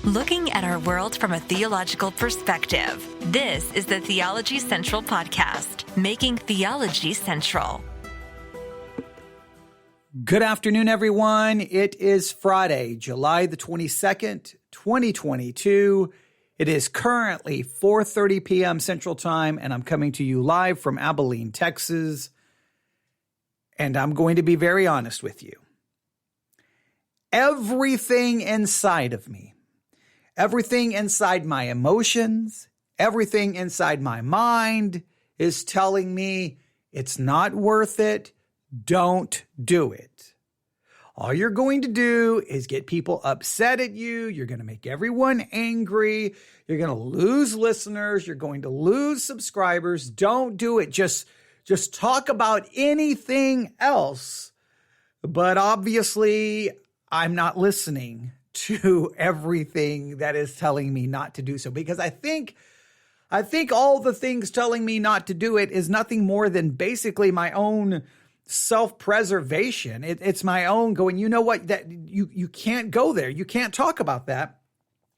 Looking at our world from a theological perspective. This is the Theology Central Podcast, making theology central. Good afternoon, everyone. It is Friday, July the 22nd, 2022. It is currently 4:30 p.m. Central Time, and I'm coming to you live from Abilene, Texas. And I'm going to be very honest with you. Everything inside of me, everything inside my emotions, everything inside my mind is telling me it's not worth it. Don't do it. All you're going to do is get people upset at you. You're going to make everyone angry. You're going to lose listeners. You're going to lose subscribers. Don't do it. Just talk about anything else. But obviously, I'm not listening to everything that is telling me not to do so, because I think all the things telling me not to do it is nothing more than basically my own self-preservation. It's my own going, you know what, that you can't go there. You can't talk about that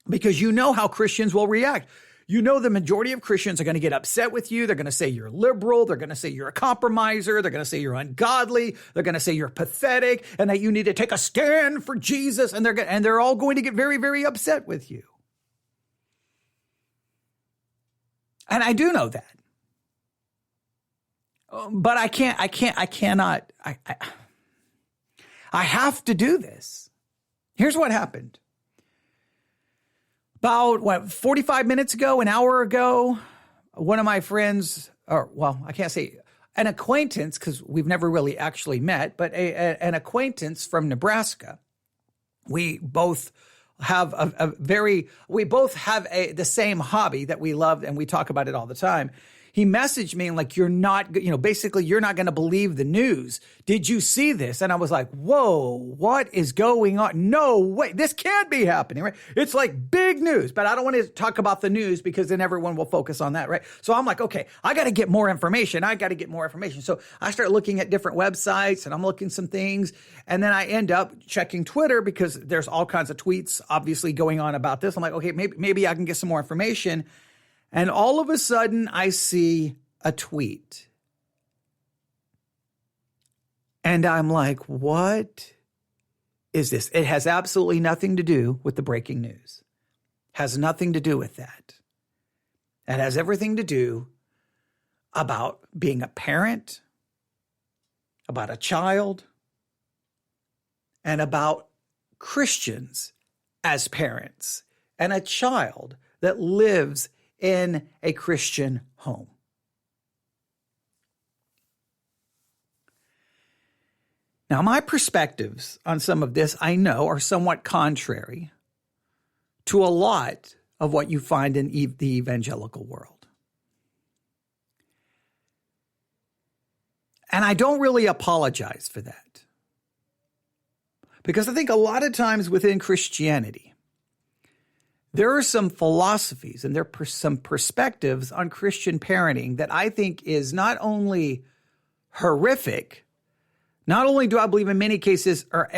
because you know how Christians will react. You know the majority of Christians are going to get upset with you. They're going to say you're liberal. They're going to say you're a compromiser. They're going to say you're ungodly. They're going to say you're pathetic and that you need to take a stand for Jesus. And they're all going to get very, very upset with you. And I do know that. But I cannot. I have to do this. Here's what happened. About 45 minutes ago, an hour ago, one of my friends, I can't say an acquaintance because we've never really actually met, but an acquaintance from Nebraska. We both have the same hobby that we love, and we talk about it all the time. He messaged me and basically you're not going to believe the news. Did you see this? And I was like, whoa, what is going on? No way. This can't be happening, right? It's like big news, but I don't want to talk about the news because then everyone will focus on that, right? So I'm like, okay, I got to get more information. So I start looking at different websites and I'm looking some things. And then I end up checking Twitter because there's all kinds of tweets obviously going on about this. I'm like, okay, maybe I can get some more information. And all of a sudden, I see a tweet. And I'm like, what is this? It has absolutely nothing to do with the breaking news. Has nothing to do with that. It has everything to do about being a parent, about a child, and about Christians as parents, and a child that lives in a Christian home. Now, my perspectives on some of this, I know, are somewhat contrary to a lot of what you find in the evangelical world. And I don't really apologize for that. Because I think a lot of times within Christianity, there are some philosophies and there are some perspectives on Christian parenting that I think is not only horrific, not only do I believe in many cases are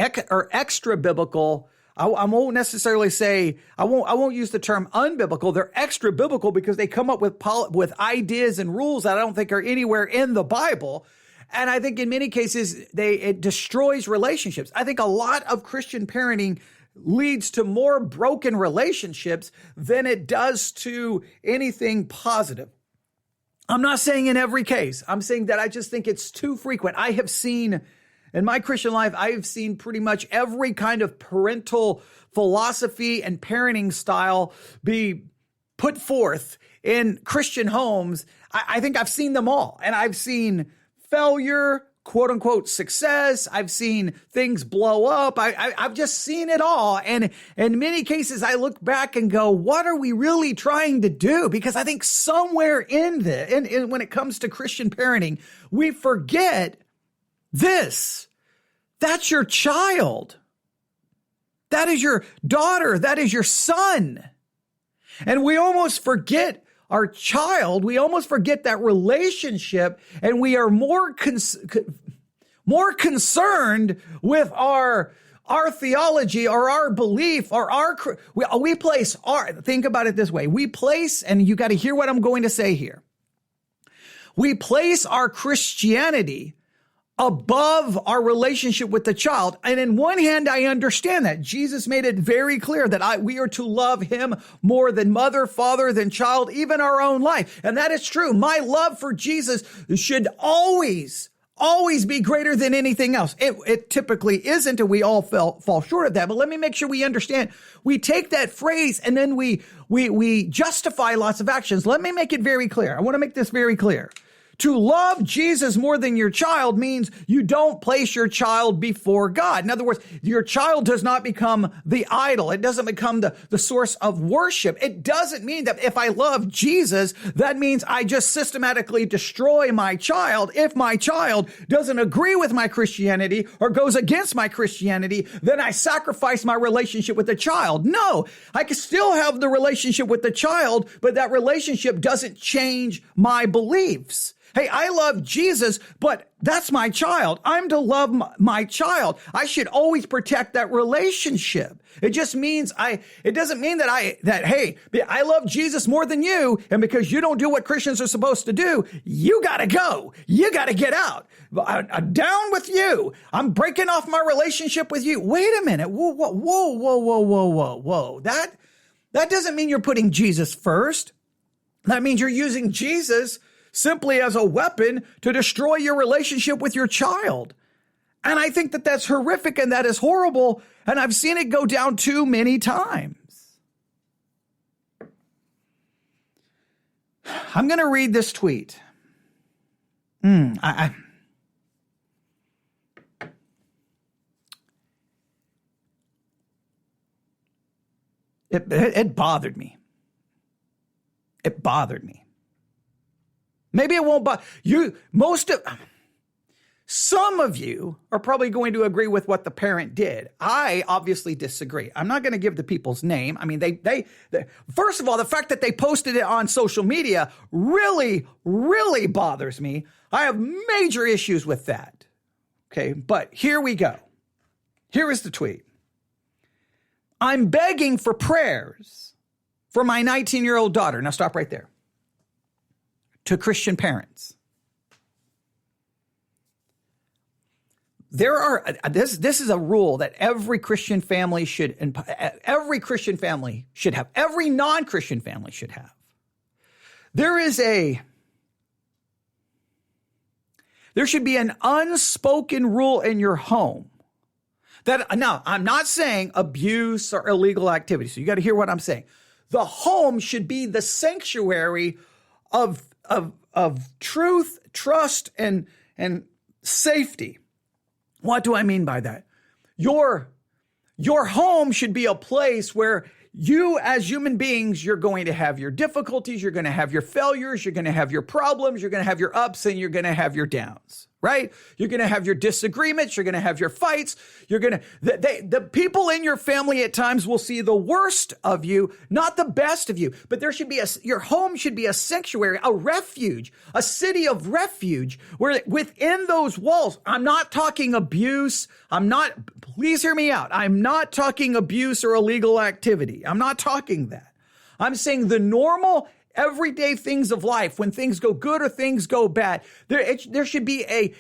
extra biblical. I won't necessarily say, I won't use the term unbiblical. They're extra biblical because they come up with ideas and rules that I don't think are anywhere in the Bible. And I think in many cases, it destroys relationships. I think a lot of Christian parenting leads to more broken relationships than it does to anything positive. I'm not saying in every case. I'm saying that I just think it's too frequent. I have seen, in my Christian life, I have seen pretty much every kind of parental philosophy and parenting style be put forth in Christian homes. I think I've seen them all. And I've seen failure, quote unquote success. I've seen things blow up. I've just seen it all. And in many cases, I look back and go, what are we really trying to do? Because I think somewhere in when it comes to Christian parenting, we forget this. That's your child. That is your daughter. That is your son. And we almost forget our child. We almost forget that relationship, and we are more concerned with our our theology or our belief or we place think about it this way. We place, and you got to hear what I'm going to say here. We place our Christianity above our relationship with the child. And in one hand, I understand that. Jesus made it very clear that we are to love him more than mother, father, than child, even our own life. And that is true. My love for Jesus should always be greater than anything else. It typically isn't, and we all fall short of that. But let me make sure we understand. We take that phrase and then we justify lots of actions. Let me make it very clear. I want to make this very clear. To love Jesus more than your child means you don't place your child before God. In other words, your child does not become the idol. It doesn't become the source of worship. It doesn't mean that if I love Jesus, that means I just systematically destroy my child. If my child doesn't agree with my Christianity or goes against my Christianity, then I sacrifice my relationship with the child. No, I can still have the relationship with the child, but that relationship doesn't change my beliefs. Hey, I love Jesus, but that's my child. I'm to love my child. I should always protect that relationship. It just means it doesn't mean that hey, I love Jesus more than you. And because you don't do what Christians are supposed to do, you got to go. You got to get out. I'm down with you. I'm breaking off my relationship with you. Wait a minute. Whoa. That doesn't mean you're putting Jesus first. That means you're using Jesus simply as a weapon to destroy your relationship with your child. And I think that that's horrific and that is horrible. And I've seen it go down too many times. I'm going to read this tweet. It bothered me. It bothered me. Maybe it won't bother you. Some of you are probably going to agree with what the parent did. I obviously disagree. I'm not going to give the people's name. I mean, they first of all, the fact that they posted it on social media really, really bothers me. I have major issues with that. Okay, but here we go. Here is the tweet. I'm begging for prayers for my 19-year-old daughter. Now stop right there. To Christian parents. This is a rule that every Christian family should have. Every non-Christian family should have. There should be an unspoken rule in your home that, now, I'm not saying abuse or illegal activity. So you got to hear what I'm saying. The home should be the sanctuary of truth, trust, and safety. What do I mean by that? Your home should be a place where you, as human beings, you're going to have your difficulties, you're going to have your failures, you're going to have your problems, you're going to have your ups, and you're going to have your downs, right? You're going to have your disagreements, you're going to have your fights, the people in your family at times will see the worst of you, not the best of you, but your home should be a sanctuary, a refuge, a city of refuge, where within those walls, I'm not talking abuse, please hear me out, I'm not talking abuse or illegal activity, I'm not talking that. I'm saying the normal everyday things of life, when things go good or things go bad, there should be a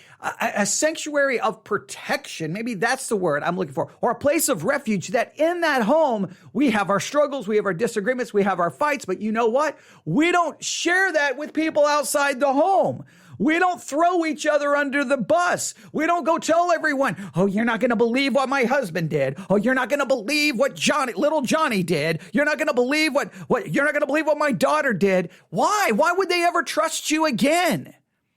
sanctuary of protection. Maybe that's the word I'm looking for, or a place of refuge, that in that home, we have our struggles, we have our disagreements, we have our fights, but you know what? We don't share that with people outside the home. We don't throw each other under the bus. We don't go tell everyone, oh, you're not going to believe what my husband did. Oh, you're not going to believe what little Johnny did. You're not going to believe you're not going to believe what my daughter did. Why? Why would they ever trust you again?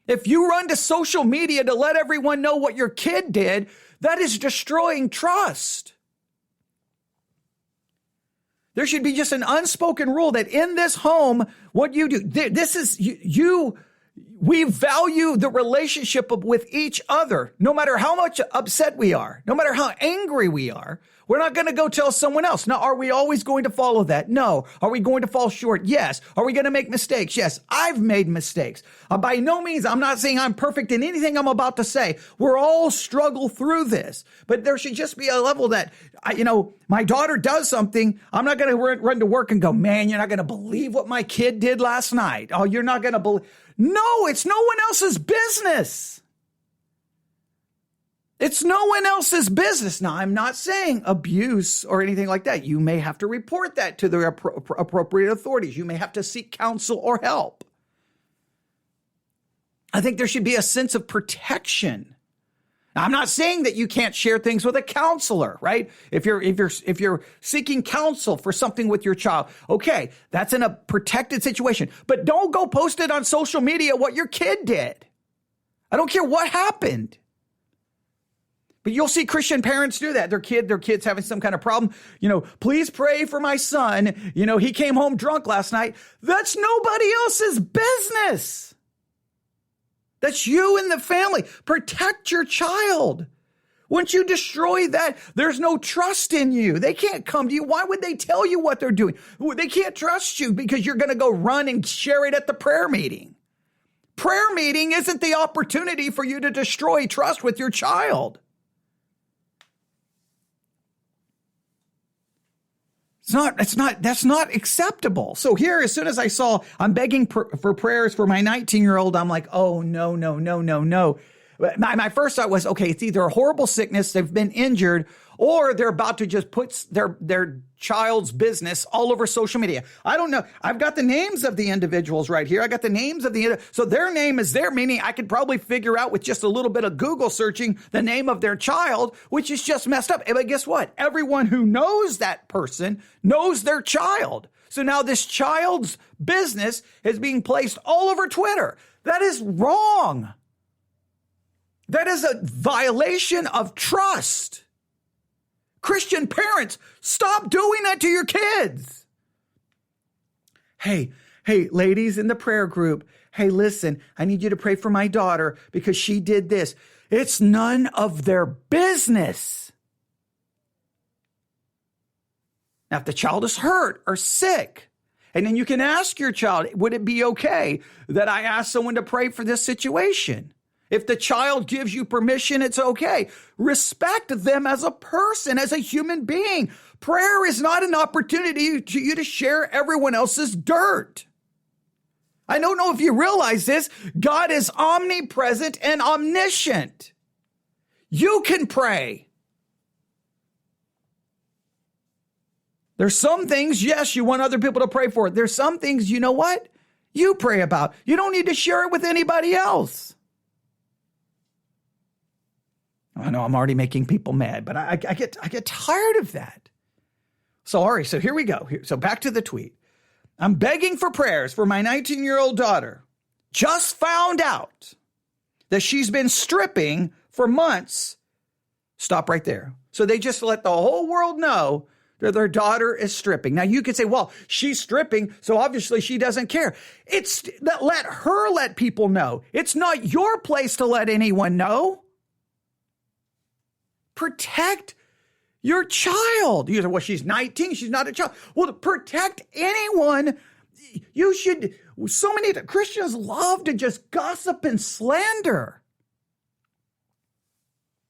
If you run to social media to let everyone know what your kid did, that is destroying trust. There should be just an unspoken rule that in this home, what you do, this is we value the relationship with each other, no matter how much upset we are, no matter how angry we are. We're not going to go tell someone else. Now, are we always going to follow that? No. Are we going to fall short? Yes. Are we going to make mistakes? Yes. I've made mistakes. By no means, I'm not saying I'm perfect in anything I'm about to say. We're all struggle through this, but there should just be a level that, my daughter does something. I'm not going to run to work and go, man, you're not going to believe what my kid did last night. Oh, you're not going to believe. No, it's no one else's business. It's no one else's business. Now, I'm not saying abuse or anything like that. You may have to report that to the appropriate authorities. You may have to seek counsel or help. I think there should be a sense of protection. Now, I'm not saying that you can't share things with a counselor, right? If you're seeking counsel for something with your child, okay, that's in a protected situation. But don't go post it on social media what your kid did. I don't care what happened. But you'll see Christian parents do that. Their kid's having some kind of problem. Please pray for my son. He came home drunk last night. That's nobody else's business. That's you and the family. Protect your child. Once you destroy that, there's no trust in you. They can't come to you. Why would they tell you what they're doing? They can't trust you because you're going to go run and share it at the prayer meeting. Prayer meeting isn't the opportunity for you to destroy trust with your child. That's not acceptable. So here, as soon as I saw, I'm begging for prayers for my 19-year-old, I'm like, oh, no. My first thought was, okay, it's either a horrible sickness, they've been injured, or they're about to just put their child's business all over social media. I don't know. I've got the names of the individuals right here. I got the names of so their name is there, meaning I could probably figure out with just a little bit of Google searching the name of their child, which is just messed up. But guess what? Everyone who knows that person knows their child. So now this child's business is being placed all over Twitter. That is wrong. That is a violation of trust. Christian parents, stop doing that to your kids. Hey, ladies in the prayer group. Hey, listen, I need you to pray for my daughter because she did this. It's none of their business. Now, if the child is hurt or sick, and then you can ask your child, would it be okay that I ask someone to pray for this situation? If the child gives you permission, it's okay. Respect them as a person, as a human being. Prayer is not an opportunity for you to share everyone else's dirt. I don't know if you realize this. God is omnipresent and omniscient. You can pray. There's some things, yes, you want other people to pray for. There's some things, you know what? You pray about. You don't need to share it with anybody else. I know I'm already making people mad, but I get tired of that. So here we go. So back to the tweet. I'm begging for prayers for my 19-year-old daughter. Just found out that she's been stripping for months. Stop right there. So they just let the whole world know that their daughter is stripping. Now you could say, well, she's stripping, so obviously she doesn't care. It's that let people know. It's not your place to let anyone know. Protect your child. You say, well, she's 19. She's not a child. Well, to protect anyone, you should. So many Christians love to just gossip and slander.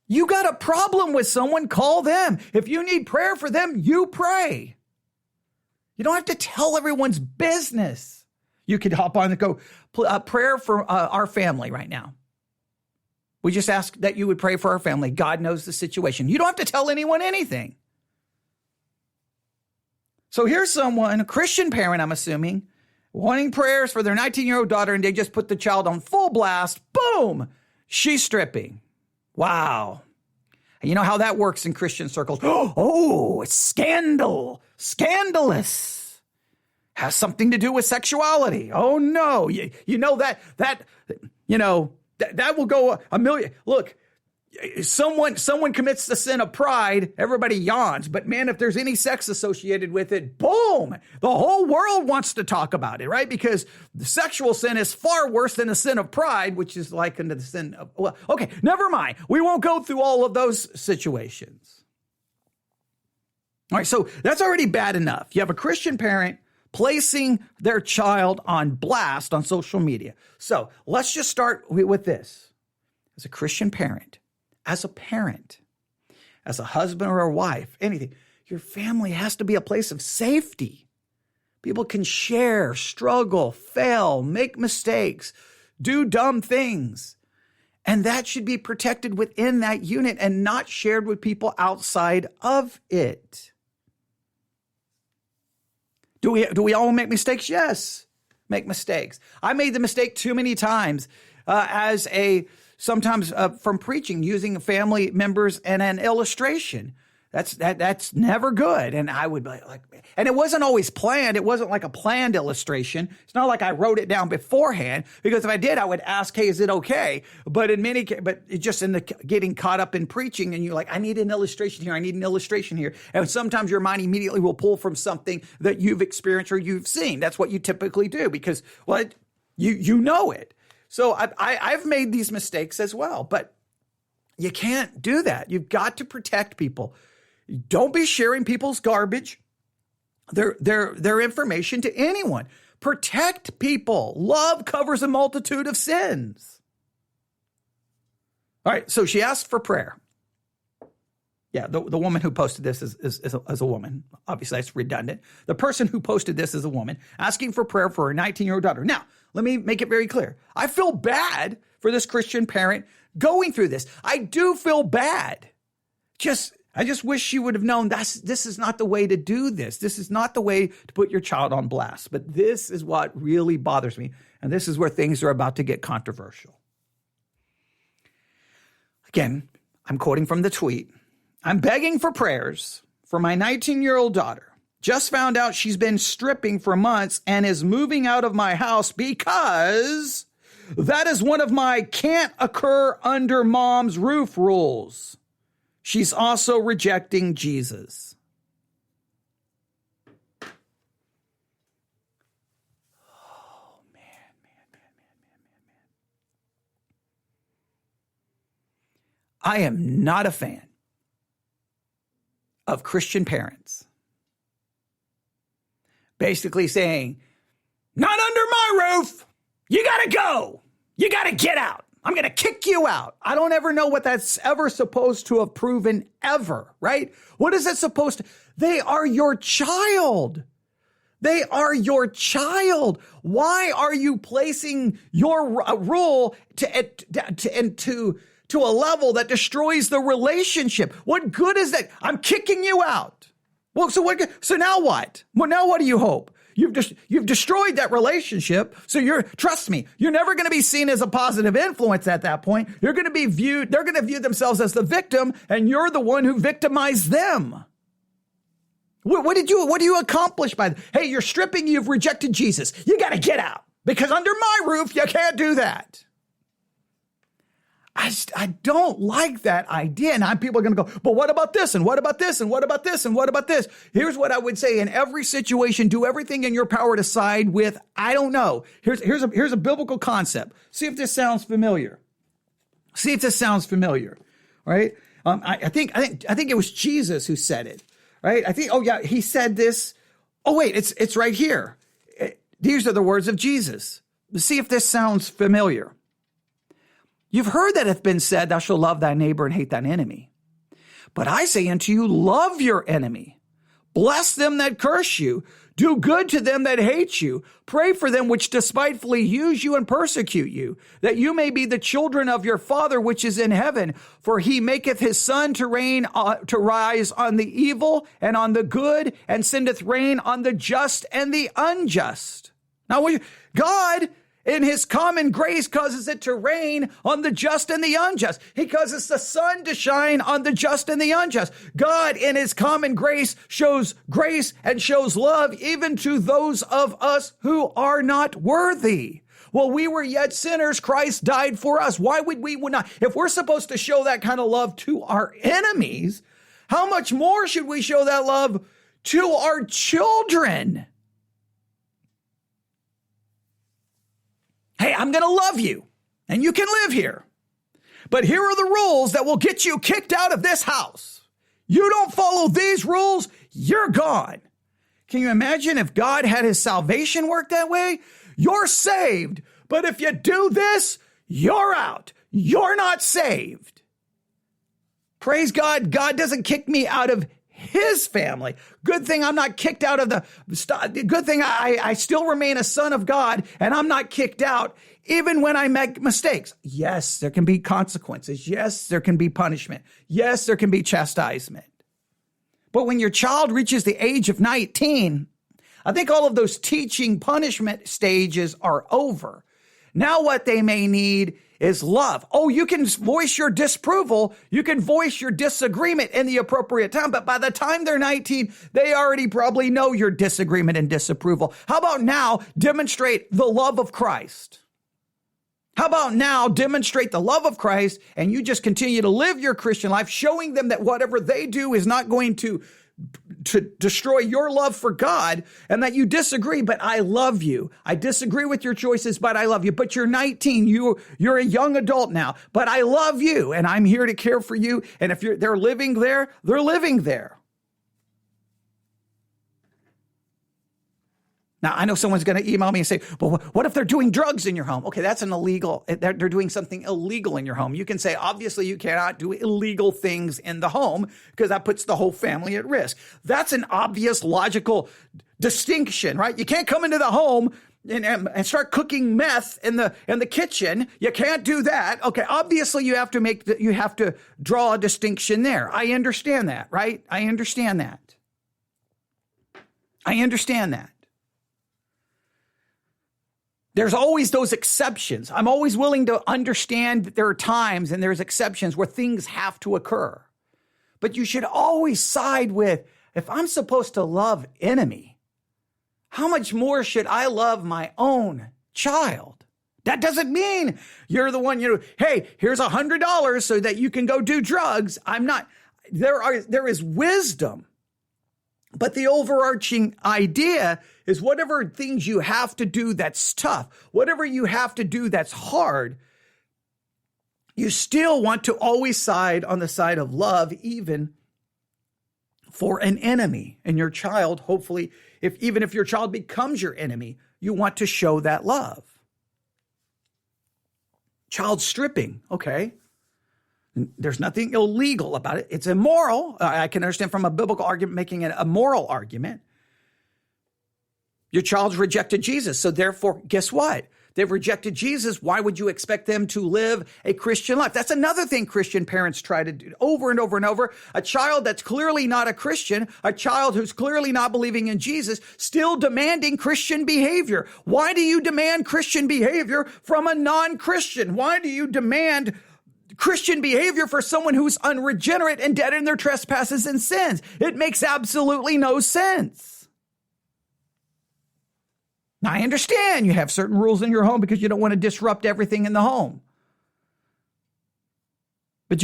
You got a problem with someone, call them. If you need prayer for them, you pray. You don't have to tell everyone's business. You could hop on and go, prayer for our family right now. We just ask that you would pray for our family. God knows the situation. You don't have to tell anyone anything. So here's someone, a Christian parent, I'm assuming, wanting prayers for their 19-year-old daughter, and they just put the child on full blast. Boom! She's stripping. Wow. And you know how that works in Christian circles. Oh, it's scandal. Scandalous. Has something to do with sexuality. Oh, no. You know that will go a million. Look, someone commits the sin of pride, everybody yawns. But man, if there's any sex associated with it, boom, the whole world wants to talk about it, right? Because the sexual sin is far worse than the sin of pride, which is likened to the sin of, well, okay, never mind. We won't go through all of those situations. All right, so that's already bad enough. You have a Christian parent placing their child on blast on social media. So let's just start with this. As a Christian parent, as a husband or a wife, anything, your family has to be a place of safety. People can share, struggle, fail, make mistakes, do dumb things. And that should be protected within that unit and not shared with people outside of it. Do we all make mistakes? Yes, make mistakes. I made the mistake too many times sometimes from preaching, using family members and an illustration. That's never good. And I would be like, and it wasn't always planned. It wasn't like a planned illustration. It's not like I wrote it down beforehand, because if I did, I would ask, hey, is it okay? But just in the getting caught up in preaching, and you're like, I need an illustration here. I need an illustration here. And sometimes your mind immediately will pull from something that you've experienced or you've seen. That's what you typically do, because you know it. So I've made these mistakes as well, but you can't do that. You've got to protect people. Don't be sharing people's garbage, their information to anyone. Protect people. Love covers a multitude of sins. All right, so she asked for prayer. Yeah, the woman who posted this is a woman. Obviously, that's redundant. The person who posted this is a woman asking for prayer for her 19-year-old daughter. Now, let me make it very clear. I feel bad for this Christian parent going through this. I do feel bad. I just wish she would have known this is not the way to do this. This is not the way to put your child on blast. But this is what really bothers me. And this is where things are about to get controversial. Again, I'm quoting from the tweet. I'm begging for prayers for my 19-year-old daughter. Just found out she's been stripping for months and is moving out of my house because that is one of my can't occur under mom's roof rules. She's also rejecting Jesus. Oh, man. I am not a fan of Christian parents basically saying, not under my roof. You got to go. You got to get out. I'm going to kick you out. I don't ever know what that's ever supposed to have proven ever, right? What is it supposed to? They are your child. They are your child. Why are you placing your rule to a level that destroys the relationship? What good is that? I'm kicking you out. Well, so now what? Well, now what do you hope? You've destroyed that relationship. So trust me, you're never going to be seen as a positive influence at that point. They're going to view themselves as the victim, and you're the one who victimized them. What do you accomplish by that? Hey, you're stripping, you've rejected Jesus. You got to get out, because under my roof, you can't do that. I don't like that idea. And people are going to go, but what about this? And what about this? And what about this? And what about this? Here's what I would say. In every situation, do everything in your power to side with, I don't know. Here's a biblical concept. See if this sounds familiar. Right? I think it was Jesus who said it, right? He said this. Oh, wait, it's right here. These are the words of Jesus. See if this sounds familiar. You've heard that it hath been said, thou shalt love thy neighbor and hate thine enemy. But I say unto you, love your enemy. Bless them that curse you. Do good to them that hate you. Pray for them which despitefully use you and persecute you, that you may be the children of your Father which is in heaven. For he maketh his sun to rise on the evil and on the good, and sendeth rain on the just and the unjust. Now, God, in his common grace, causes it to rain on the just and the unjust. He causes the sun to shine on the just and the unjust. God, in his common grace and shows love even to those of us who are not worthy. While we were yet sinners, Christ died for us. Why would we not? If we're supposed to show that kind of love to our enemies, how much more should we show that love to our children? Hey, I'm going to love you, and you can live here. But here are the rules that will get you kicked out of this house. You don't follow these rules, you're gone. Can you imagine if God had his salvation work that way? You're saved, but if you do this, you're out. You're not saved. Praise God, God doesn't kick me out of his family. Good thing I'm not kicked out of good thing I still remain a son of God and I'm not kicked out even when I make mistakes. Yes, there can be consequences. Yes, there can be punishment. Yes, there can be chastisement. But when your child reaches the age of 19, I think all of those teaching punishment stages are over. Now what they may need is love. Oh, you can voice your disapproval. You can voice your disagreement in the appropriate time. But by the time they're 19, they already probably know your disagreement and disapproval. How about now demonstrate the love of Christ? How about now demonstrate the love of Christ and you just continue to live your Christian life, showing them that whatever they do is not going to destroy your love for God and that you disagree, but I love you. I disagree with your choices, but I love you. But you're 19. You're a young adult now, but I love you and I'm here to care for you. And if they're living there, they're living there. Now, I know someone's going to email me and say, well, what if they're doing drugs in your home? Okay, that's an illegal, they're doing something illegal in your home. You can say, obviously, you cannot do illegal things in the home because that puts the whole family at risk. That's an obvious logical distinction, right? You can't come into the home and start cooking meth in the kitchen. You can't do that. Okay, obviously, you have to draw a distinction there. I understand that, right? I understand that. There's always those exceptions. I'm always willing to understand that there are times and there's exceptions where things have to occur. But you should always side with, if I'm supposed to love enemy, how much more should I love my own child? That doesn't mean you're the one, hey, here's $100 so that you can go do drugs. I'm not. There is wisdom. But the overarching idea is whatever things you have to do that's tough, whatever you have to do that's hard, you still want to always side on the side of love, even for an enemy. And your child, hopefully, even if your child becomes your enemy, you want to show that love. Child stripping, okay. There's nothing illegal about it. It's immoral. I can understand from a biblical argument making it a moral argument. Your child's rejected Jesus. So therefore, guess what? They've rejected Jesus. Why would you expect them to live a Christian life? That's another thing Christian parents try to do over and over and over. A child that's clearly not a Christian, a child who's clearly not believing in Jesus, still demanding Christian behavior. Why do you demand Christian behavior from a non-Christian? Why do you demand Christian behavior for someone who's unregenerate and dead in their trespasses and sins? It makes absolutely no sense. Now, I understand you have certain rules in your home because you don't want to disrupt everything in the home. But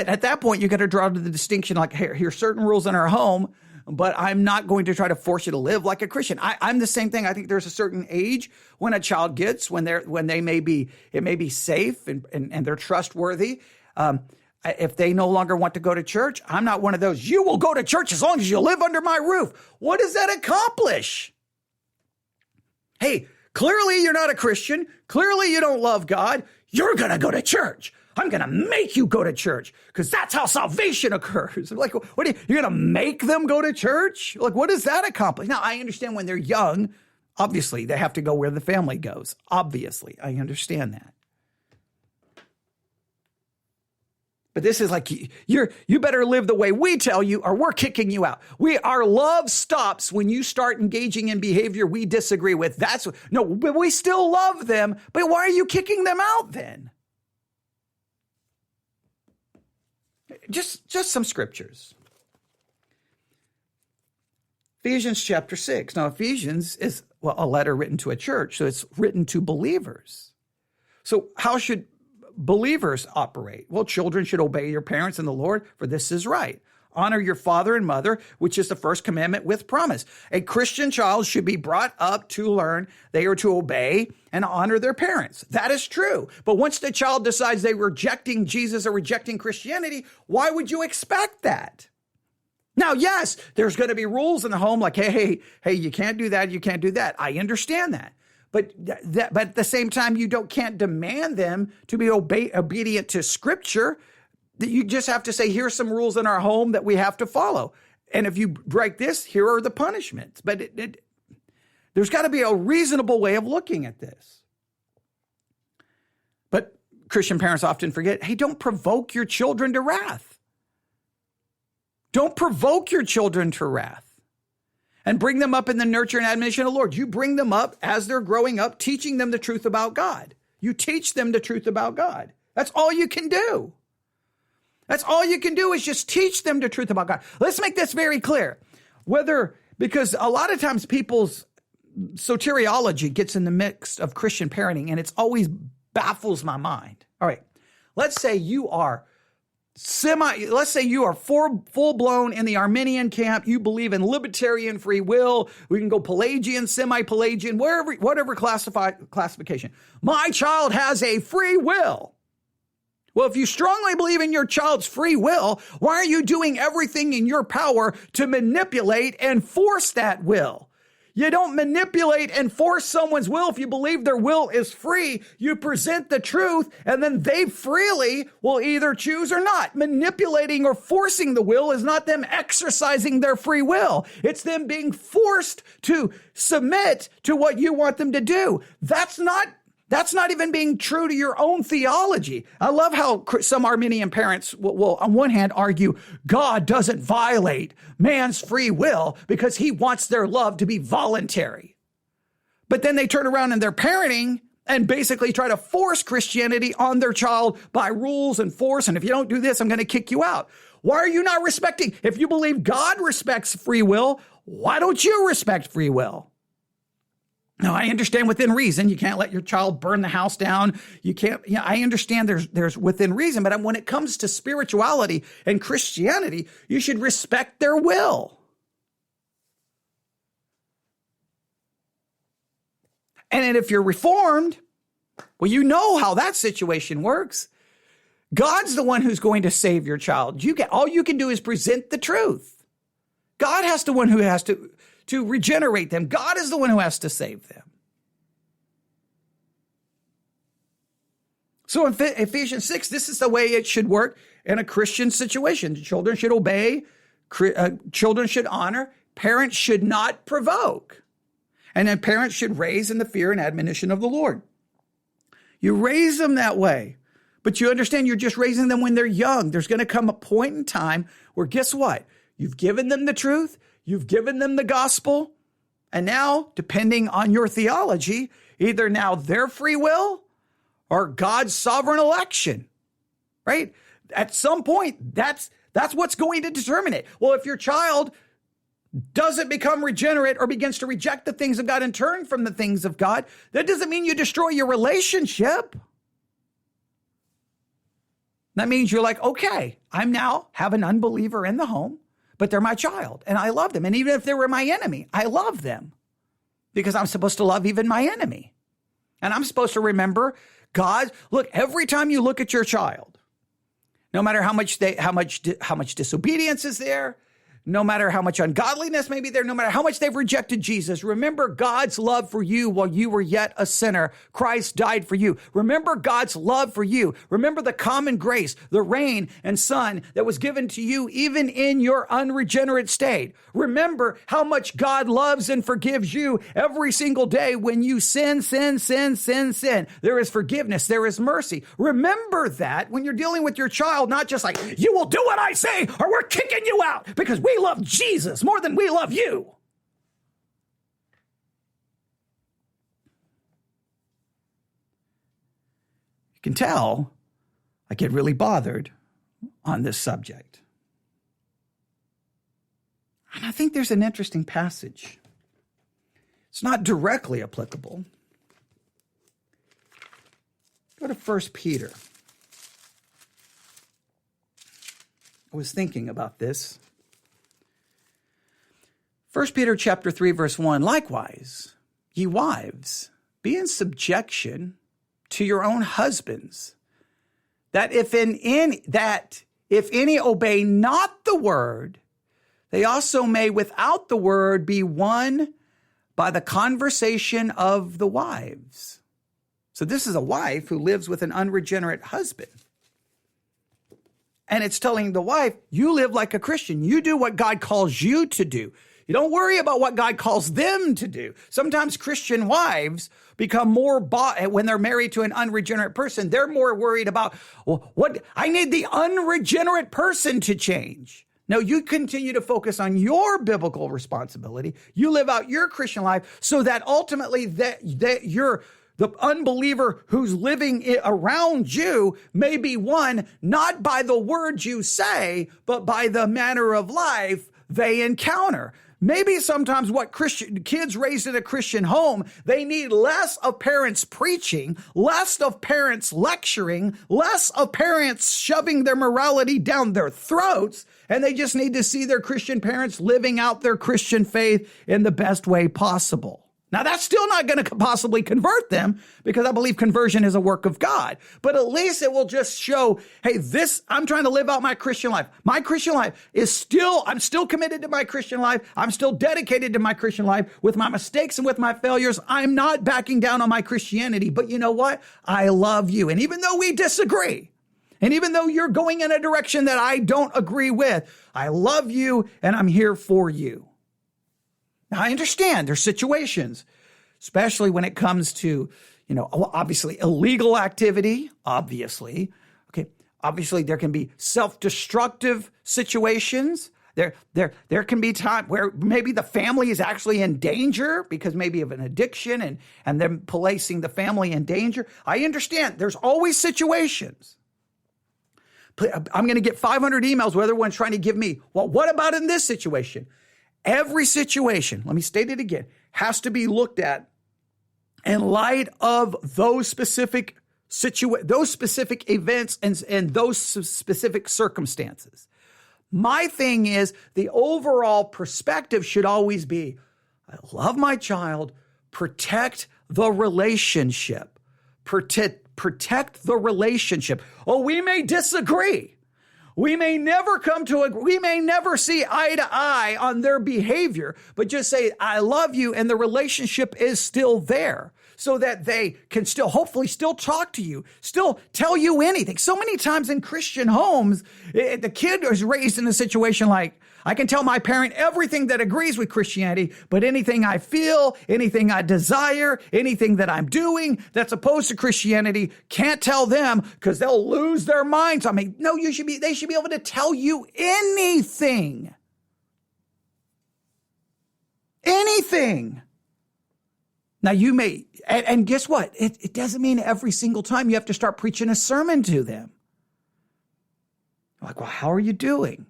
at that point, you got to draw to the distinction like, hey, here's certain rules in our home, but I'm not going to try to force you to live like a Christian. I'm the same thing. I think there's a certain age when a child gets, when it may be safe and they're trustworthy. If they no longer want to go to church, I'm not one of those, you will go to church as long as you live under my roof. What does that accomplish? Hey, clearly you're not a Christian. Clearly you don't love God. You're going to go to church. I'm going to make you go to church because that's how salvation occurs. Like, you're going to make them go to church? Like, what does that accomplish? Now, I understand when they're young, obviously they have to go where the family goes. Obviously, I understand that. But this is like, you better live the way we tell you or we're kicking you out. Our love stops when you start engaging in behavior we disagree with. But we still love them. But why are you kicking them out then? Just some scriptures. Ephesians chapter 6. Now, Ephesians is a letter written to a church, so it's written to believers. So how should believers operate? Well, children should obey your parents in the Lord, for this is right. Honor your father and mother, which is the first commandment with promise. A Christian child should be brought up to learn they are to obey and honor their parents. That is true. But once the child decides they're rejecting Jesus or rejecting Christianity, why would you expect that? Now, yes, there's going to be rules in the home like, hey, you can't do that, you can't do that. I understand that. But at the same time, you can't demand them to be obedient to Scripture. That you just have to say, here's some rules in our home that we have to follow. And if you break this, here are the punishments. But there's got to be a reasonable way of looking at this. But Christian parents often forget, hey, don't provoke your children to wrath. Don't provoke your children to wrath, and bring them up in the nurture and admonition of the Lord. You bring them up as they're growing up, teaching them the truth about God. You teach them the truth about God. That's all you can do. That's all you can do is just teach them the truth about God. Let's make this very clear. Because a lot of times people's soteriology gets in the mix of Christian parenting, and it's always baffles my mind. All right, let's say you are full-blown in the Arminian camp. You believe in libertarian free will. We can go Pelagian, semi-Pelagian, whatever classification. My child has a free will. Well, if you strongly believe in your child's free will, why are you doing everything in your power to manipulate and force that will? You don't manipulate and force someone's will if you believe their will is free. You present the truth, and then they freely will either choose or not. Manipulating or forcing the will is not them exercising their free will. It's them being forced to submit to what you want them to do. That's not even being true to your own theology. I love how some Arminian parents will on one hand argue God doesn't violate man's free will because he wants their love to be voluntary. But then they turn around in their parenting and basically try to force Christianity on their child by rules and force. And if you don't do this, I'm going to kick you out. Why are you not respecting? If you believe God respects free will, why don't you respect free will? Now, I understand within reason, you can't let your child burn the house down. You can't, I understand there's within reason, but when it comes to spirituality and Christianity, you should respect their will. And if you're Reformed, well, you know how that situation works. God's the one who's going to save your child. All you can do is present the truth. God has the one who has to regenerate them. God is the one who has to save them. So in Ephesians 6, this is the way it should work in a Christian situation. Children should obey. Children should honor. Parents should not provoke. And then parents should raise in the fear and admonition of the Lord. You raise them that way. But you understand you're just raising them when they're young. There's going to come a point in time where guess what? You've given them the truth. You've given them the gospel, and now, depending on your theology, either now their free will or God's sovereign election, right? At some point, that's what's going to determine it. Well, if your child doesn't become regenerate or begins to reject the things of God and turn from the things of God, that doesn't mean you destroy your relationship. That means you're like, okay, I'm now have an unbeliever in the home. But they're my child, and I love them. And even if they were my enemy, I love them because I'm supposed to love even my enemy. And I'm supposed to remember God. Look, every time you look at your child, no matter how much disobedience is there, no matter how much ungodliness may be there, no matter how much they've rejected Jesus, remember God's love for you while you were yet a sinner. Christ died for you. Remember God's love for you. Remember the common grace, the rain and sun that was given to you even in your unregenerate state. Remember how much God loves and forgives you every single day when you sin. There is forgiveness. There is mercy. Remember that when you're dealing with your child, not just like, you will do what I say or we're kicking you out because we love Jesus more than we love you. You can tell I get really bothered on this subject. And I think there's an interesting passage. It's not directly applicable. Go to 1 Peter. I was thinking about this. 1 Peter chapter 3, verse 1, likewise, ye wives, be in subjection to your own husbands, that if any obey not the word, they also may, without the word, be won by the conversation of the wives. So this is a wife who lives with an unregenerate husband. And it's telling the wife, you live like a Christian. You do what God calls you to do. You don't worry about what God calls them to do. Sometimes Christian wives become more when they're married to an unregenerate person. They're more worried about, well, what I need the unregenerate person to change. No, you continue to focus on your biblical responsibility. You live out your Christian life so that ultimately that you're the unbeliever who's living around you may be won not by the words you say, but by the manner of life they encounter. Maybe sometimes what Christian kids raised in a Christian home, they need less of parents preaching, less of parents lecturing, less of parents shoving their morality down their throats, and they just need to see their Christian parents living out their Christian faith in the best way possible. Now, that's still not going to possibly convert them because I believe conversion is a work of God. But at least it will just show, hey, I'm trying to live out my Christian life. My Christian life I'm still committed to my Christian life. I'm still dedicated to my Christian life with my mistakes and with my failures. I'm not backing down on my Christianity. But you know what? I love you. And even though we disagree, and even though you're going in a direction that I don't agree with, I love you and I'm here for you. Now, I understand there's situations, especially when it comes to, obviously illegal activity, obviously. Okay. Obviously, there can be self-destructive situations. There can be time where maybe the family is actually in danger because maybe of an addiction and them placing the family in danger. I understand there's always situations. I'm going to get 500 emails where everyone's trying to give me, well, what about in this situation? Every situation, let me state it again, has to be looked at in light of those specific events and those specific circumstances. My thing is the overall perspective should always be, I love my child, protect the relationship, protect the relationship. Oh, we may disagree. We may never we may never see eye to eye on their behavior, but just say, I love you, and the relationship is still there so that they can hopefully still talk to you, still tell you anything. So many times in Christian homes, the kid is raised in a situation like, I can tell my parent everything that agrees with Christianity, but anything I feel, anything I desire, anything that I'm doing that's opposed to Christianity, can't tell them because they'll lose their minds. I mean, no, they should be able to tell you anything. Anything. Now you may, and guess what? It doesn't mean every single time you have to start preaching a sermon to them. Like, well, how are you doing?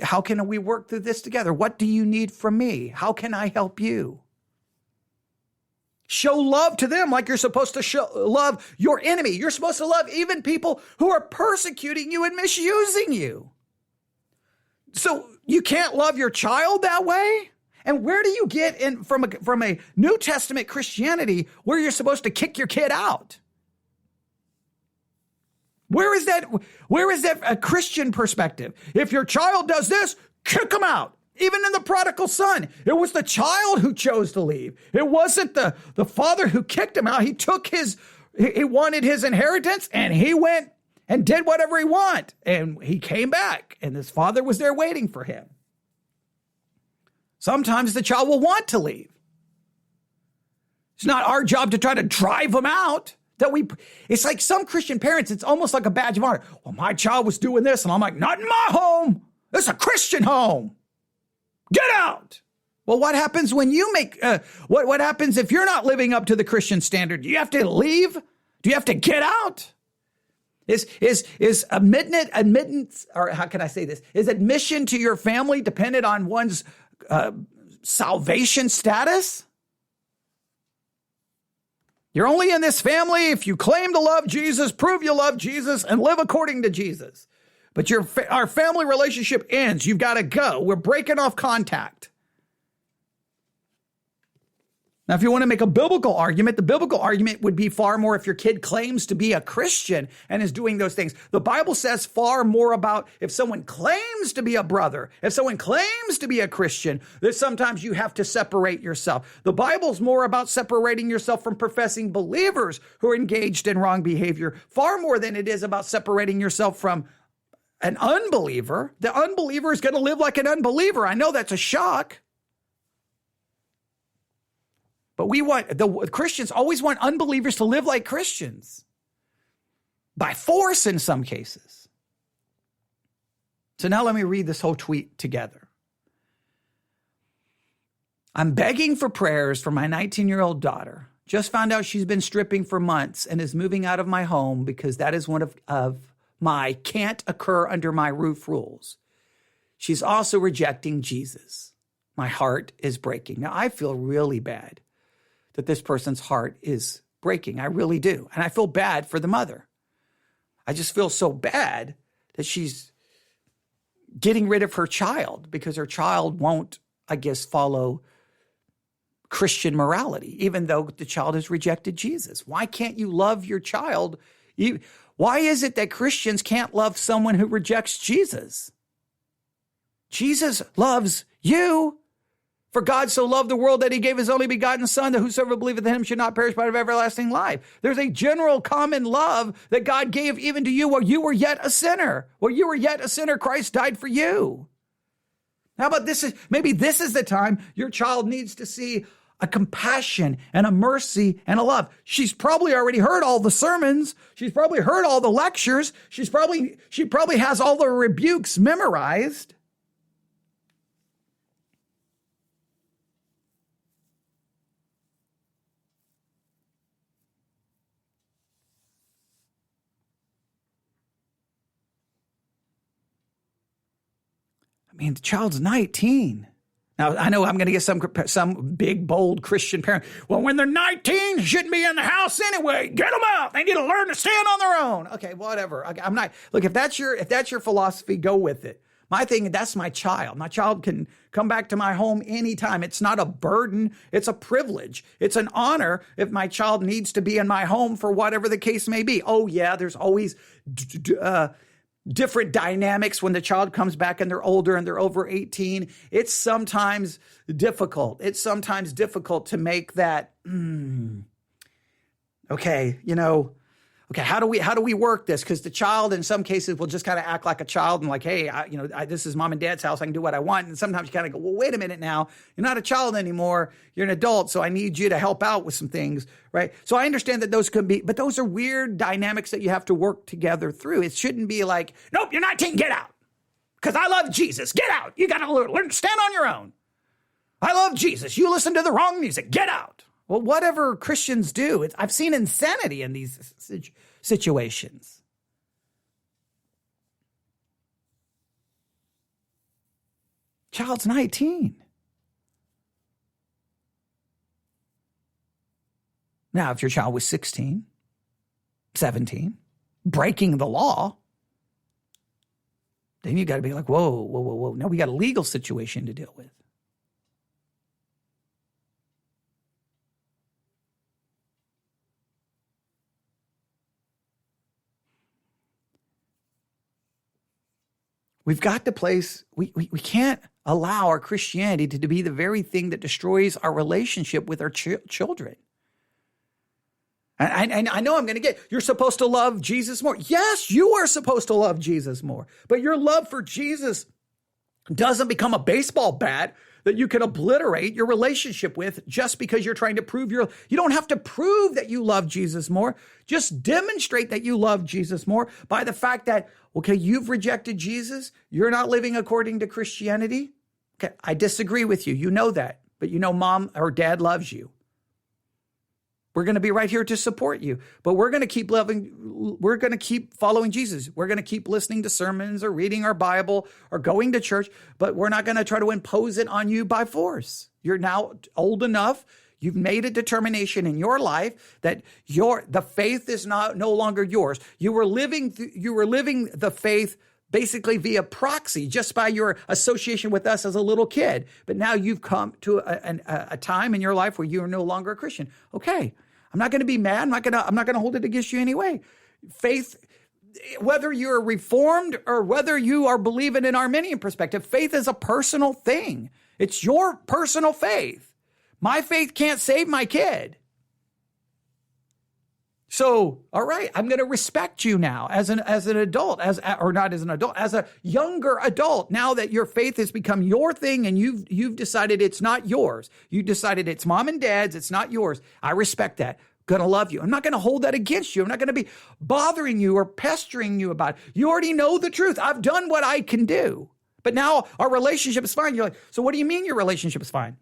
How can we work through this together? What do you need from me? How can I help you? Show love to them like you're supposed to love your enemy. You're supposed to love even people who are persecuting you and misusing you. So you can't love your child that way? And where do you get in from a New Testament Christianity where you're supposed to kick your kid out? Where is that a Christian perspective? If your child does this, kick them out. Even in the prodigal son, it was the child who chose to leave. It wasn't the father who kicked him out. He wanted his inheritance and he went and did whatever he wanted. And he came back and his father was there waiting for him. Sometimes the child will want to leave. It's not our job to try to drive them out. It's like some Christian parents, it's almost like a badge of honor. Well, my child was doing this. And I'm like, not in my home. It's a Christian home. Get out. Well, what happens when you what happens if you're not living up to the Christian standard? Do you have to leave? Do you have to get out? Is admittance, or how can I say this? Is admission to your family dependent on one's salvation status? You're only in this family if you claim to love Jesus, prove you love Jesus, and live according to Jesus. But our family relationship ends. You've got to go. We're breaking off contact. Now, if you want to make a biblical argument, the biblical argument would be far more if your kid claims to be a Christian and is doing those things. The Bible says far more about if someone claims to be a brother, if someone claims to be a Christian, that sometimes you have to separate yourself. The Bible's more about separating yourself from professing believers who are engaged in wrong behavior, far more than it is about separating yourself from an unbeliever. The unbeliever is going to live like an unbeliever. I know that's a shock. But the Christians always want unbelievers to live like Christians, by force in some cases. So now let me read this whole tweet together. I'm begging for prayers for my 19-year-old daughter. Just found out she's been stripping for months and is moving out of my home because that is one of my can't occur under my roof rules. She's also rejecting Jesus. My heart is breaking. Now, I feel really bad that this person's heart is breaking. I really do. And I feel bad for the mother. I just feel so bad that she's getting rid of her child because her child won't, I guess, follow Christian morality, even though the child has rejected Jesus. Why can't you love your child? Why is it that Christians can't love someone who rejects Jesus? Jesus loves you. For God so loved the world that he gave his only begotten son, that whosoever believeth in him should not perish but have everlasting life. There's a general common love that God gave even to you while you were yet a sinner. While you were yet a sinner, Christ died for you. How about this? Maybe this is the time your child needs to see a compassion and a mercy and a love. She's probably already heard all the sermons. She's probably heard all the lectures. She probably has all the rebukes memorized. I mean, the child's 19. Now, I know I'm going to get some big, bold Christian parent. Well, when they're 19, they shouldn't be in the house anyway. Get them out. They need to learn to stand on their own. Okay, whatever. I'm not. Look, if that's your philosophy, go with it. My thing, that's my child. My child can come back to my home anytime. It's not a burden. It's a privilege. It's an honor if my child needs to be in my home for whatever the case may be. Oh, yeah, there's always different dynamics when the child comes back and they're older and they're over 18. It's sometimes difficult. It's sometimes difficult to make that, okay, how do we work this? Because the child in some cases will just kind of act like a child and like, hey, this is mom and dad's house. I can do what I want. And sometimes you kind of go, well, wait a minute now. You're not a child anymore. You're an adult. So I need you to help out with some things, right? So I understand that those could be, but those are weird dynamics that you have to work together through. It shouldn't be like, nope, you're 19, get out. Because I love Jesus. Get out. You got to learn to stand on your own. I love Jesus. You listen to the wrong music. Get out. Well, whatever Christians do, I've seen insanity in these situations. Child's 19. Now, if your child was 16, 17, breaking the law, then you got to be like, whoa. Now we got a legal situation to deal with. We've got to place, we can't allow our Christianity to be the very thing that destroys our relationship with our children. And I know I'm going to get, you're supposed to love Jesus more. Yes, you are supposed to love Jesus more. But your love for Jesus doesn't become a baseball bat that you can obliterate your relationship with just because you're trying to prove you don't have to prove that you love Jesus more. Just demonstrate that you love Jesus more by the fact that, okay, you've rejected Jesus. You're not living according to Christianity. Okay, I disagree with you. You know that, but you know mom or dad loves you. We're going to be right here to support you, but we're going to keep following Jesus. We're going to keep listening to sermons or reading our Bible or going to church, but we're not going to try to impose it on you by force. You're now old enough. You've made a determination in your life that the faith is no longer yours. You were living the faith basically via proxy, just by your association with us as a little kid. But now you've come to a time in your life where you are no longer a Christian. Okay, I'm not going to be mad. I'm not going to hold it against you anyway. Faith, whether you're Reformed or whether you are believing in Arminian perspective, faith is a personal thing. It's your personal faith. My faith can't save my kid. So, all right, I'm going to respect you now as an adult, or not as an adult, as a younger adult. Now that your faith has become your thing and you've decided it's not yours. You decided it's mom and dad's, it's not yours. I respect that. Going to love you. I'm not going to hold that against you. I'm not going to be bothering you or pestering you about it. You already know the truth. I've done what I can do. But now our relationship is fine. You're like, so what do you mean your relationship is fine?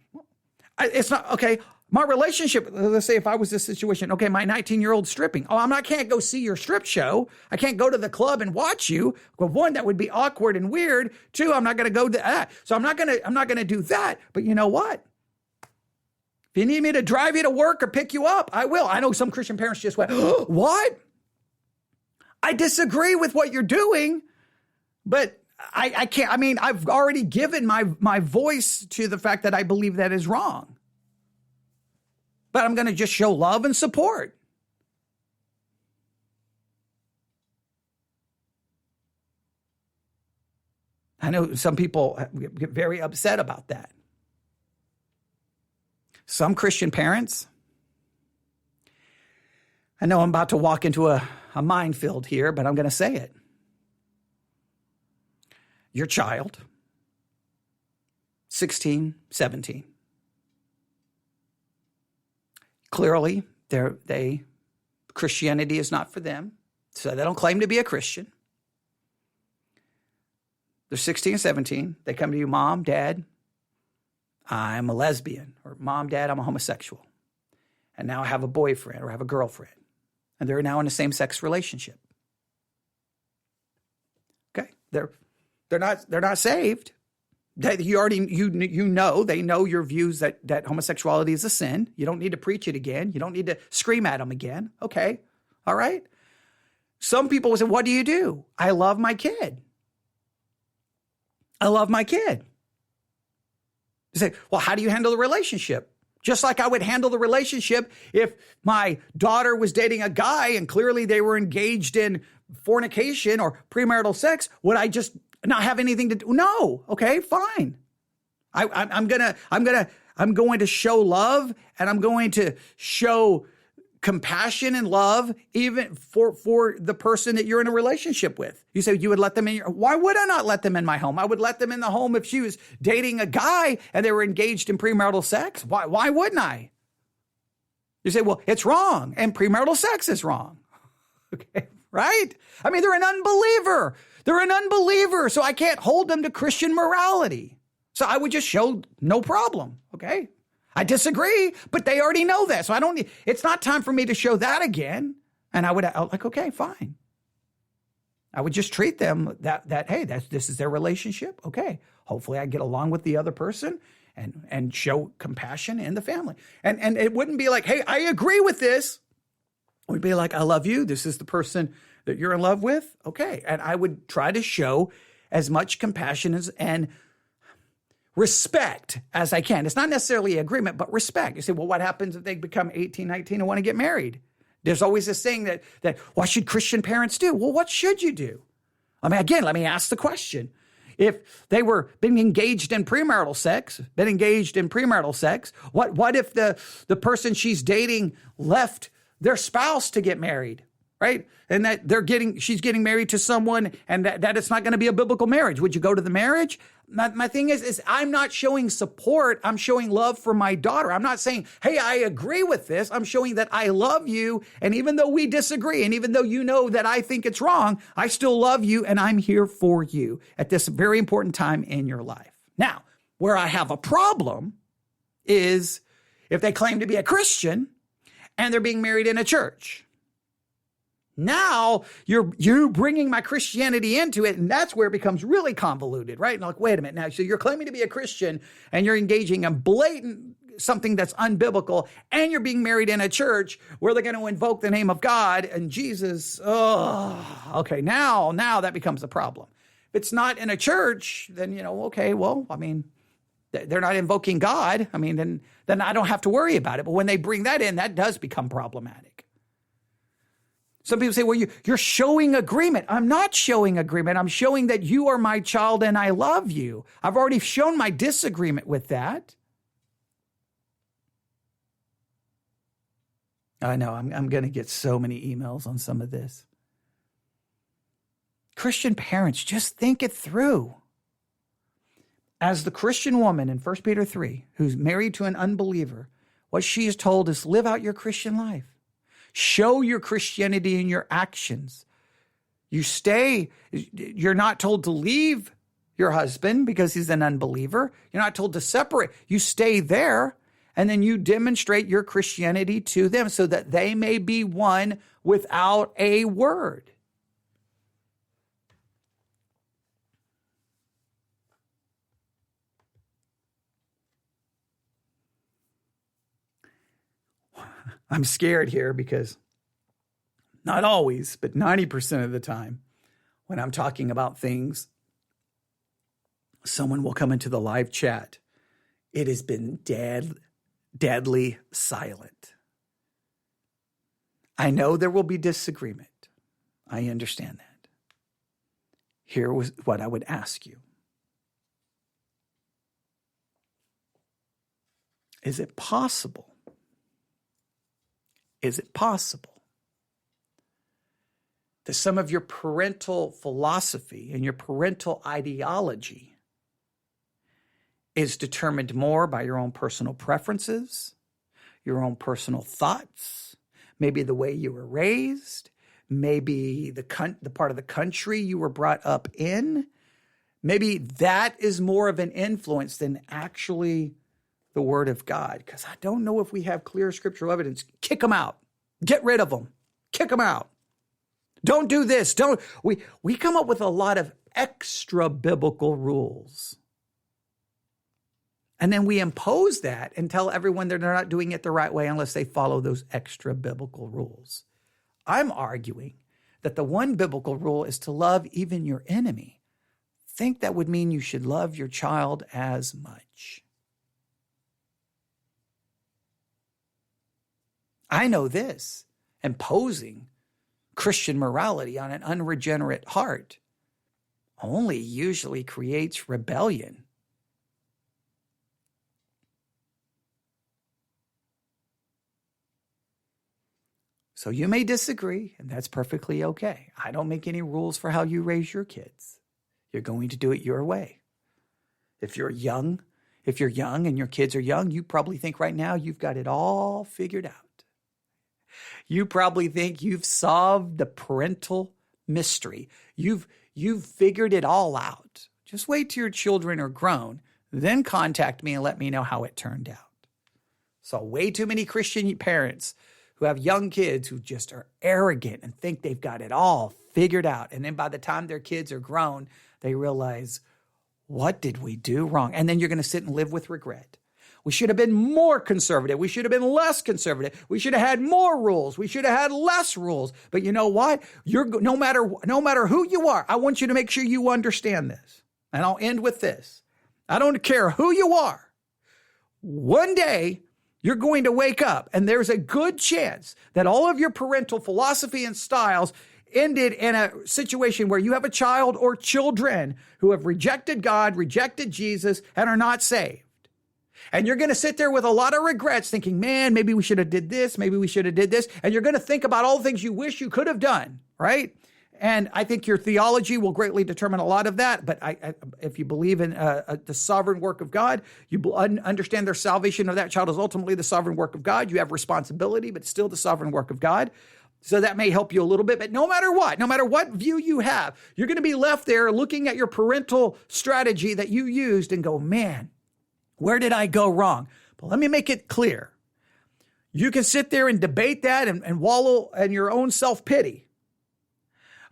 It's not, okay. My relationship, let's say if I was this situation, okay, my 19-year-old stripping. Oh, can't go see your strip show. I can't go to the club and watch you. Well, one, that would be awkward and weird. Two, I'm not going to go to that. So I'm not going to do that. But you know what? If you need me to drive you to work or pick you up, I will. I know some Christian parents just went, oh, what? I disagree with what you're doing, but I can't. I mean, I've already given my voice to the fact that I believe that is wrong. But I'm going to just show love and support. I know some people get very upset about that. Some Christian parents, I know I'm about to walk into a minefield here, but I'm going to say it. Your child, 16, 17. Clearly, Christianity is not for them, so they don't claim to be a Christian. They're 16 and 17. They come to you, Mom, Dad, I'm a lesbian, or Mom, Dad, I'm a homosexual. And now I have a boyfriend or I have a girlfriend. And they're now in a same-sex relationship. Okay, they're not saved. They know your views that homosexuality is a sin. You don't need to preach it again. You don't need to scream at them again. Okay, all right. Some people will say, what do you do? I love my kid. I love my kid. You say, well, how do you handle the relationship? Just like I would handle the relationship if my daughter was dating a guy and clearly they were engaged in fornication or premarital sex, would I just not have anything to do? No. Okay, fine. I'm going to show love, and I'm going to show compassion and love even for the person that you're in a relationship with. You say you would let them in why would I not let them in my home? I would let them in the home if she was dating a guy and they were engaged in premarital sex. Why wouldn't I? You say, well, it's wrong, and premarital sex is wrong. Okay, right? I mean, they're an unbeliever. So I can't hold them to Christian morality. So I would just show no problem, okay? I disagree, but they already know that. So it's not time for me to show that again. And I would like, okay, fine. I would just treat them hey, this is their relationship. Okay. Hopefully I get along with the other person and show compassion in the family. And it wouldn't be like, hey, I agree with this. It would be like, I love you. This is the person that you're in love with. Okay. And I would try to show as much compassion and respect as I can. It's not necessarily agreement, but respect. You say, well, what happens if they become 18, 19 and want to get married? There's always this thing that what should Christian parents do? Well, what should you do? I mean, again, let me ask the question. If they were being engaged in premarital sex, what if the person she's dating left their spouse to get married, right? And that she's getting married to someone and that it's not going to be a biblical marriage. Would you go to the marriage? My thing is I'm not showing support. I'm showing love for my daughter. I'm not saying, hey, I agree with this. I'm showing that I love you. And even though we disagree, and even though you know that I think it's wrong, I still love you and I'm here for you at this very important time in your life. Now, where I have a problem is if they claim to be a Christian and they're being married in a church. Now you're bringing my Christianity into it, and that's where it becomes really convoluted, right? And like, wait a minute now. So you're claiming to be a Christian, and you're engaging in blatant something that's unbiblical, and you're being married in a church where they're going to invoke the name of God and Jesus. Oh, okay. Now that becomes a problem it's not in a church, then, okay, well, I mean, they're not invoking God. I mean, then I don't have to worry about it. But when they bring that in, that does become problematic. Some people say, well, you're showing agreement. I'm not showing agreement. I'm showing that you are my child and I love you. I've already shown my disagreement with that. I know I'm going to get so many emails on some of this. Christian parents, just think it through. As the Christian woman in 1 Peter 3, who's married to an unbeliever, what she is told is live out your Christian life. Show your Christianity in your actions. You're not told to leave your husband because he's an unbeliever. You're not told to separate. You stay there, and then you demonstrate your Christianity to them so that they may be one without a word. I'm scared here because not always, but 90% of the time when I'm talking about things, someone will come into the live chat. It has been deadly silent. I know there will be disagreement. I understand that. Here was what I would ask you. Is it possible that some of your parental philosophy and your parental ideology is determined more by your own personal preferences, your own personal thoughts, maybe the way you were raised, maybe the part of the country you were brought up in? Maybe that is more of an influence than actually the Word of God, because I don't know if we have clear scriptural evidence. Kick them out. Get rid of them. Kick them out. Don't do this. We come up with a lot of extra biblical rules. And then we impose that and tell everyone they're not doing it the right way unless they follow those extra biblical rules. I'm arguing that the one biblical rule is to love even your enemy. I think that would mean you should love your child as much. I know this, imposing Christian morality on an unregenerate heart only usually creates rebellion. So you may disagree, and that's perfectly okay. I don't make any rules for how you raise your kids. You're going to do it your way. If you're young and your kids are young, you probably think right now you've got it all figured out. You probably think you've solved the parental mystery. You've figured it all out. Just wait till your children are grown, then contact me and let me know how it turned out. So way too many Christian parents who have young kids who just are arrogant and think they've got it all figured out. And then by the time their kids are grown, they realize, what did we do wrong? And then you're going to sit and live with regret. We should have been more conservative. We should have been less conservative. We should have had more rules. We should have had less rules. But you know what? No matter who you are, I want you to make sure you understand this. And I'll end with this. I don't care who you are. One day, you're going to wake up, and there's a good chance that all of your parental philosophy and styles ended in a situation where you have a child or children who have rejected God, rejected Jesus, and are not saved. And you're going to sit there with a lot of regrets thinking, man, maybe we should have did this. Maybe we should have did this. And you're going to think about all the things you wish you could have done, right? And I think your theology will greatly determine a lot of that. But if you believe in the sovereign work of God, you understand their salvation of that child is ultimately the sovereign work of God. You have responsibility, but still the sovereign work of God. So that may help you a little bit. But no matter what view you have, you're going to be left there looking at your parental strategy that you used and go, man, where did I go wrong? But let me make it clear. You can sit there and debate that and wallow in your own self-pity.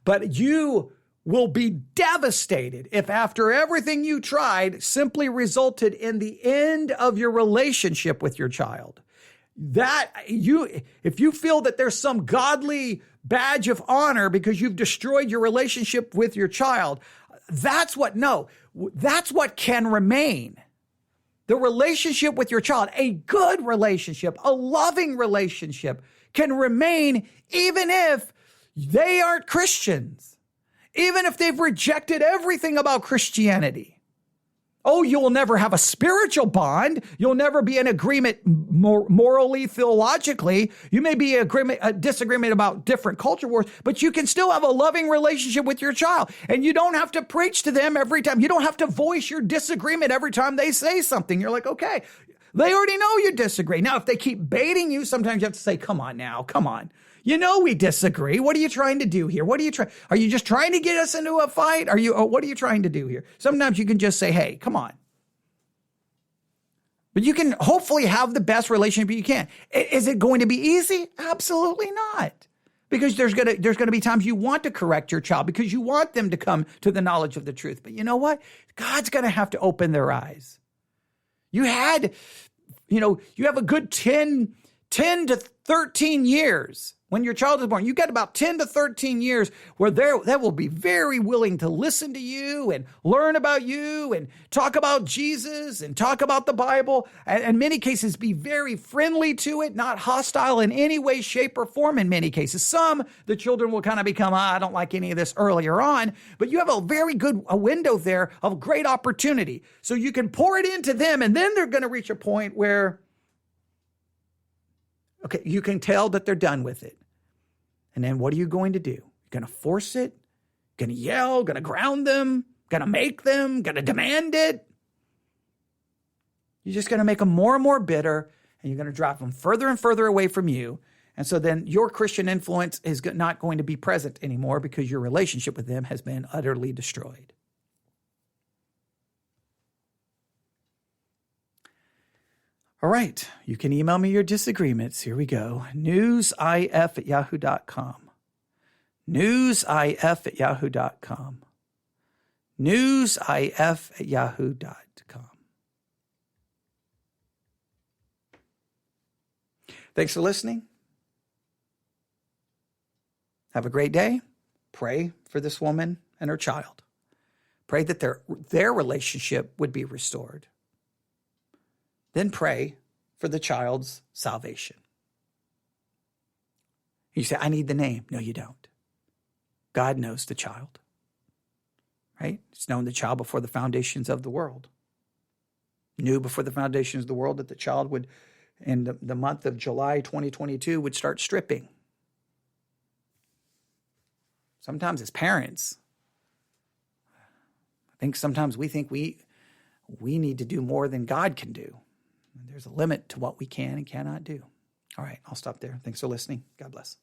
But you will be devastated if after everything you tried simply resulted in the end of your relationship with your child. If you feel that there's some godly badge of honor because you've destroyed your relationship with your child, That's what can remain. The relationship with your child, a good relationship, a loving relationship, can remain even if they aren't Christians, even if they've rejected everything about Christianity. Oh, you'll never have a spiritual bond. You'll never be in agreement morally, theologically. You may be a disagreement about different culture wars, but you can still have a loving relationship with your child. And you don't have to preach to them every time. You don't have to voice your disagreement every time they say something. You're like, okay, they already know you disagree. Now, if they keep baiting you, sometimes you have to say, come on now, come on. You know we disagree. What are you trying to do here? Are you just trying to get us into a fight? What are you trying to do here? Sometimes you can just say, hey, come on. But you can hopefully have the best relationship you can. Is it going to be easy? Absolutely not. Because there's gonna be times you want to correct your child because you want them to come to the knowledge of the truth. But you know what? God's gonna have to open their eyes. You have a good 10 to 13 years. When your child is born, you get about 10 to 13 years where that will be very willing to listen to you and learn about you and talk about Jesus and talk about the Bible, and in many cases be very friendly to it, not hostile in any way, shape, or form in many cases. The children will kind of become, I don't like any of this earlier on, but you have a very good window there of great opportunity. So you can pour it into them, and then they're going to reach a point where, okay, you can tell that they're done with it. And then what are you going to do? You're going to force it? Going to yell? Going to ground them? Going to make them? Going to demand it? You're just going to make them more and more bitter, and you're going to drive them further and further away from you. And so then your Christian influence is not going to be present anymore because your relationship with them has been utterly destroyed. All right, you can email me your disagreements. Here we go. newsif@yahoo.com. newsif@yahoo.com. newsif@yahoo.com. Thanks for listening. Have a great day. Pray for this woman and her child. Pray that their relationship would be restored. Then pray for the child's salvation. You say, I need the name. No, you don't. God knows the child, right? He's known the child before the foundations of the world. Knew before the foundations of the world that the child would, in the month of July 2022, would start stripping. Sometimes as parents, I think sometimes we think we need to do more than God can do. There's a limit to what we can and cannot do. All right, I'll stop there. Thanks for listening. God bless.